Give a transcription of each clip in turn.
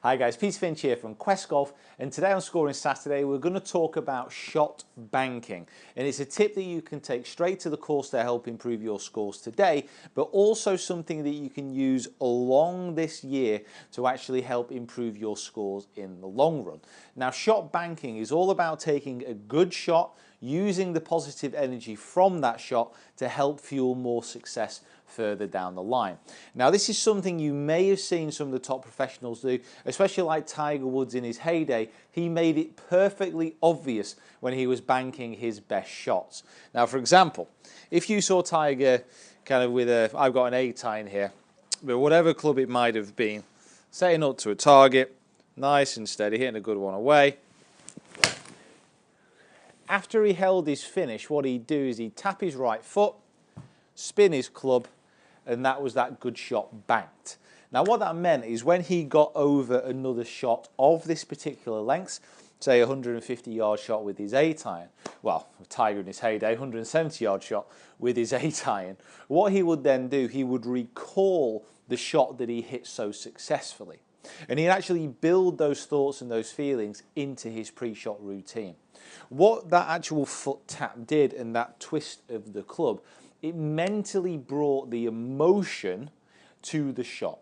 Hi guys, Peter Finch here from Quest Golf, and today on Scoring Saturday we're going to talk about shot banking, and it's a tip that you can take straight to the course to help improve your scores today, but also something that you can use along this year to actually help improve your scores in the long run. Now, shot banking is all about taking a good shot, using the positive energy from that shot to help fuel more success further down the line. Now, this is something you may have seen some of the top professionals do, especially like Tiger Woods in his heyday. He made it perfectly obvious when he was banking his best shots. Now, for example, if you saw Tiger kind of with I've got an 8-iron here, but whatever club it might have been, setting up to a target, nice and steady, hitting a good one away. After he held his finish, what he'd do is he'd tap his right foot, spin his club, and that was that good shot banked. Now, what that meant is when he got over another shot of this particular length, say a 150-yard shot with his 8-iron, well, Tiger in his heyday, 170-yard shot with his 8-iron, what he would then do, he would recall the shot that he hit so successfully. And he'd actually build those thoughts and those feelings into his pre-shot routine. What that actual foot tap did and that twist of the club, it mentally brought the emotion to the shot.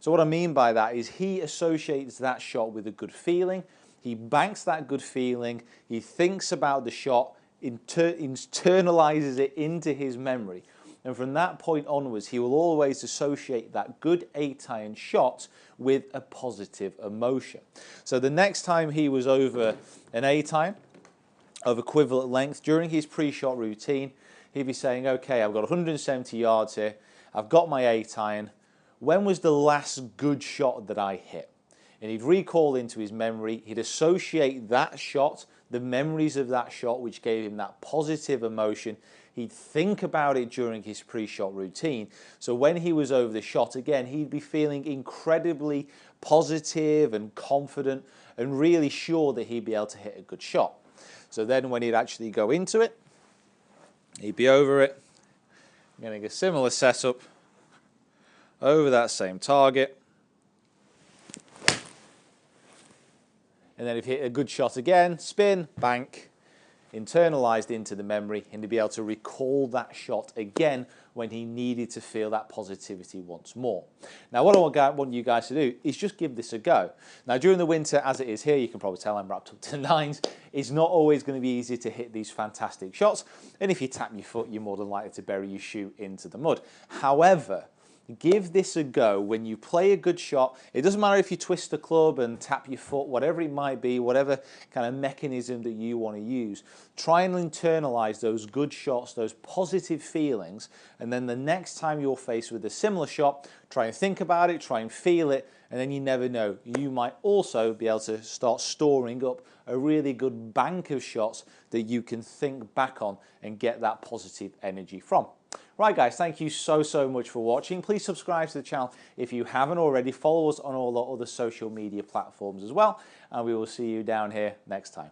So what I mean by that is he associates that shot with a good feeling, he banks that good feeling, he thinks about the shot, internalizes it into his memory, and from that point onwards he will always associate that good 8-iron shot with a positive emotion. So the next time he was over an 8-iron of equivalent length during his pre-shot routine, he'd be saying, okay, I've got 170 yards here, I've got my 8-iron, when was the last good shot that I hit? And he'd recall into his memory, he'd associate that shot, the memories of that shot which gave him that positive emotion, he'd think about it during his pre-shot routine, so when he was over the shot again, he'd be feeling incredibly positive and confident and really sure that he'd be able to hit a good shot. So then when he'd actually go into it, he'd be over it, getting a similar setup over that same target. And then if he hit a good shot again, spin, bank, internalized into the memory, and he'd be able to recall that shot again when he needed to feel that positivity once more. Now, what I want you guys to do is just give this a go. Now, during the winter, as it is here, you can probably tell I'm wrapped up to the nines, it's not always going to be easy to hit these fantastic shots, and if you tap your foot, you're more than likely to bury your shoe into the mud. However, give this a go when you play a good shot. It doesn't matter if you twist the club and tap your foot, whatever it might be, whatever kind of mechanism that you want to use. Try and internalize those good shots, those positive feelings, and then the next time you're faced with a similar shot, try and think about it, try and feel it, and then you never know. You might also be able to start storing up a really good bank of shots that you can think back on and get that positive energy from. Right guys, thank you so much for watching. Please subscribe to the channel if you haven't already. Follow us on all our other social media platforms as well, and we will see you down here next time.